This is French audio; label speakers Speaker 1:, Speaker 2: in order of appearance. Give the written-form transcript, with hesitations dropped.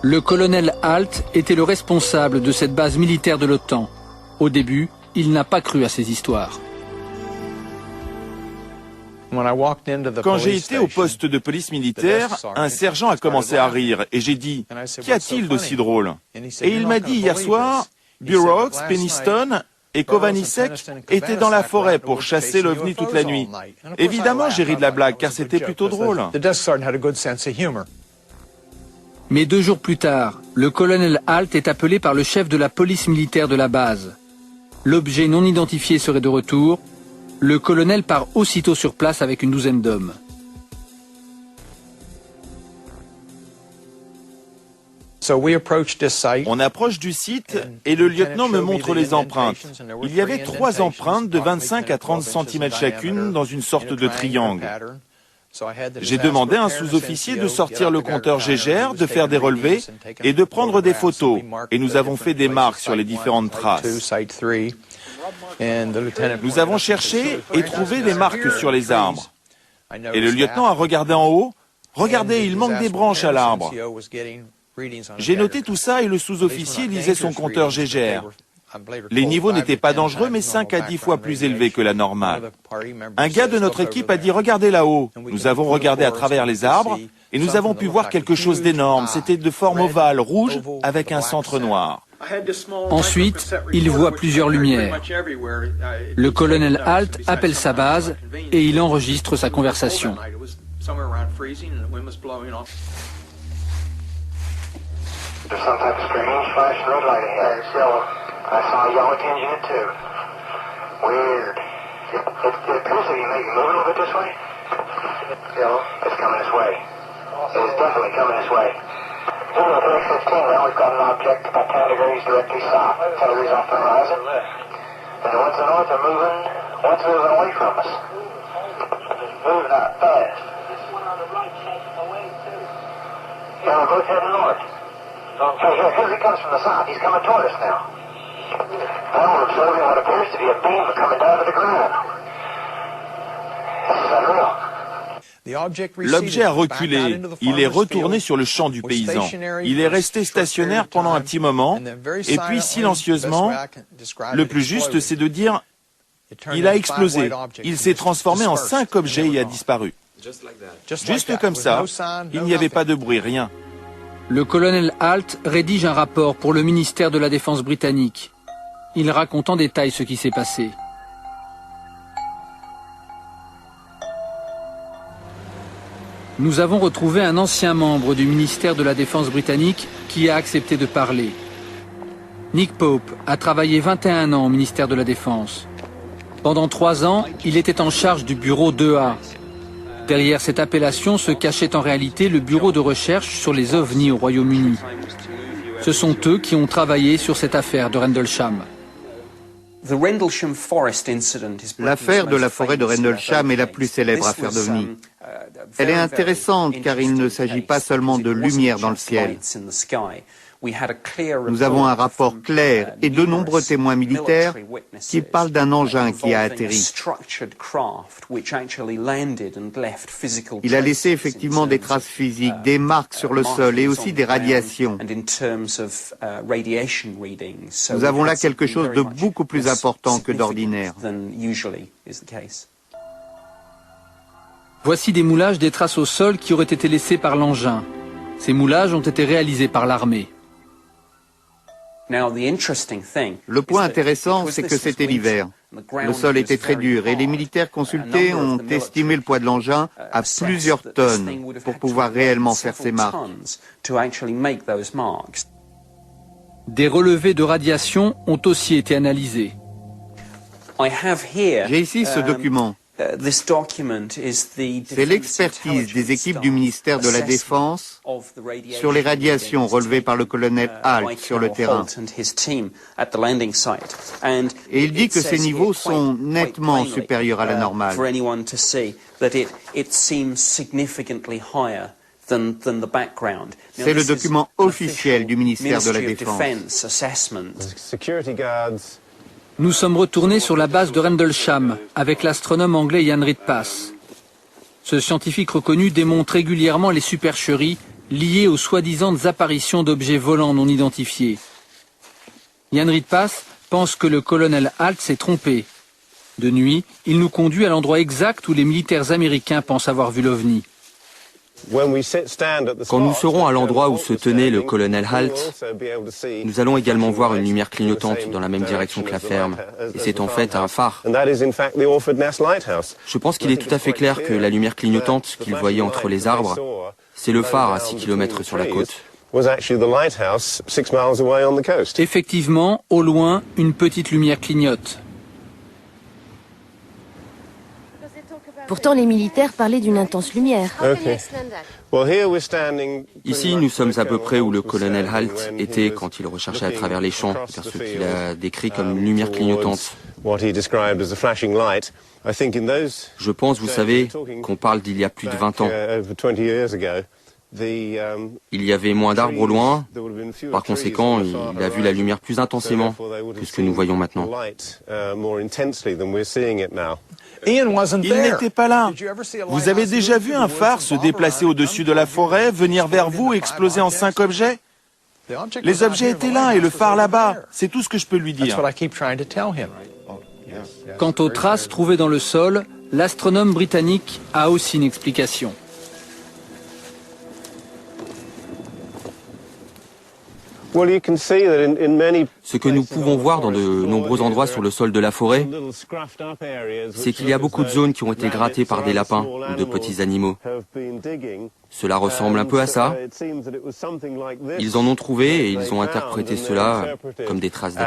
Speaker 1: Le colonel Halt était le responsable de cette base militaire de l'OTAN. Au début, il n'a pas cru à ces histoires.
Speaker 2: Quand j'ai été au poste de police militaire, un sergent a commencé à rire et j'ai dit « Qu'y a-t-il d'aussi drôle ?» Et il m'a dit hier soir « Burroughs, Peniston et Kovanicek étaient dans la forêt pour chasser l'OVNI toute la nuit. » Évidemment, j'ai ri de la blague car c'était plutôt drôle.
Speaker 1: Mais 2 jours plus tard, le colonel Halt est appelé par le chef de la police militaire de la base. L'objet non identifié serait de retour. Le colonel part aussitôt sur place avec une douzaine d'hommes.
Speaker 2: On approche du site et le lieutenant me montre les empreintes. Il y avait 3 empreintes de 25 à 30 cm chacune dans une sorte de triangle. J'ai demandé à un sous-officier de sortir le compteur Geiger, de faire des relevés et de prendre des photos. Et nous avons fait des marques sur les différentes traces. Nous avons cherché et trouvé des marques sur les arbres. Et le lieutenant a regardé en haut. Regardez, il manque des branches à l'arbre. J'ai noté tout ça et le sous-officier lisait son compteur Geiger. Les niveaux n'étaient pas dangereux, mais 5 à 10 fois plus élevés que la normale. Un gars de notre équipe a dit « Regardez là-haut ». Nous avons regardé à travers les arbres et nous avons pu voir quelque chose d'énorme. C'était de forme ovale, rouge, avec un centre noir.
Speaker 1: Ensuite, il voit plusieurs lumières. Le colonel Halt appelle sa base et il enregistre sa conversation.
Speaker 3: I saw a yellow tinge in it too. Weird. It appears to be maybe moving a little bit this way. It's coming this way. It is definitely coming this way. Moving at 3:15 now, we've got an object about 10 degrees directly south, 10 degrees off the horizon. And the ones to the north are moving, one's moving away from us. Moving out fast. Yeah, we're both heading north. Hey, here he comes from the south. He's coming toward us now. Now we're observing what appears to be a beam coming down to the ground. This is unreal.
Speaker 2: L'objet a reculé. Il est retourné sur le champ du paysan. Il est resté stationnaire pendant un petit moment, et puis silencieusement, le plus juste c'est de dire, il a explosé. Il s'est transformé en 5 objets et a disparu. Juste comme ça, il n'y avait pas de bruit, rien.
Speaker 1: Le colonel Halt rédige un rapport pour le ministère de la Défense britannique. Il raconte en détail ce qui s'est passé. Nous avons retrouvé un ancien membre du ministère de la Défense britannique qui a accepté de parler. Nick Pope a travaillé 21 ans au ministère de la Défense. Pendant 3 ans, il était en charge du bureau 2A. Derrière cette appellation se cachait en réalité le bureau de recherche sur les ovnis au Royaume-Uni. Ce sont eux qui ont travaillé sur cette affaire de Rendlesham.
Speaker 4: L'affaire de la forêt de Rendlesham est la plus célèbre affaire d'OVNI. Elle est intéressante car il ne s'agit pas seulement de lumière dans le ciel. Nous avons un rapport clair et de nombreux témoins militaires qui parlent d'un engin qui a atterri. Il a laissé effectivement des traces physiques, des marques sur le sol et aussi des radiations. Nous avons là quelque chose de beaucoup plus important que d'ordinaire.
Speaker 1: Voici des moulages des traces au sol qui auraient été laissées par l'engin. Ces moulages ont été réalisés par l'armée.
Speaker 4: Le point intéressant, c'est que c'était l'hiver. Le sol était très dur et les militaires consultés ont estimé le poids de l'engin à plusieurs tonnes pour pouvoir réellement faire ces marques.
Speaker 1: Des relevés de radiation ont aussi été analysés.
Speaker 4: J'ai ici ce document. C'est l'expertise des équipes du ministère de la Défense sur les radiations relevées par le colonel Halt sur le terrain. Et il dit que ces niveaux sont nettement supérieurs à la normale. C'est le document officiel du ministère de la Défense.
Speaker 1: Nous sommes retournés sur la base de Rendlesham avec l'astronome anglais Jan Ridpaas. Ce scientifique reconnu démontre régulièrement les supercheries liées aux soi-disant apparitions d'objets volants non identifiés. Jan Ritpas pense que le colonel Halt s'est trompé. De nuit, il nous conduit à l'endroit exact où les militaires américains pensent avoir vu l'OVNI.
Speaker 5: Quand nous serons à l'endroit où se tenait le colonel Halt, nous allons également voir une lumière clignotante dans la même direction que la ferme. Et c'est en fait un phare. Je pense qu'il est tout à fait clair que la lumière clignotante qu'il voyait entre les arbres, c'est le phare à 6 km sur la côte.
Speaker 1: Effectivement, au loin, une petite lumière clignote.
Speaker 6: Pourtant, les militaires parlaient d'une intense lumière.
Speaker 5: Ici, nous sommes à peu près où le colonel Halt était quand il recherchait à travers les champs vers ce qu'il a décrit comme une lumière clignotante. Je pense, vous savez, qu'on parle d'il y a plus de 20 ans. Il y avait moins d'arbres au loin, par conséquent, il a vu la lumière plus intensément que ce que nous voyons maintenant.
Speaker 2: Il n'était pas là. Vous avez déjà vu un phare se déplacer au-dessus de la forêt, venir vers vous et exploser en 5 objets? Les objets étaient là et le phare là-bas. C'est tout ce que je peux lui dire.
Speaker 1: Quant aux traces trouvées dans le sol, l'astronome britannique a aussi une explication.
Speaker 5: Ce que nous pouvons voir dans de nombreux endroits sur le sol de la forêt, c'est qu'il y a beaucoup de zones qui ont été grattées par des lapins ou de petits animaux. Cela ressemble un peu à ça. Ils en ont trouvé et ils ont interprété cela comme des traces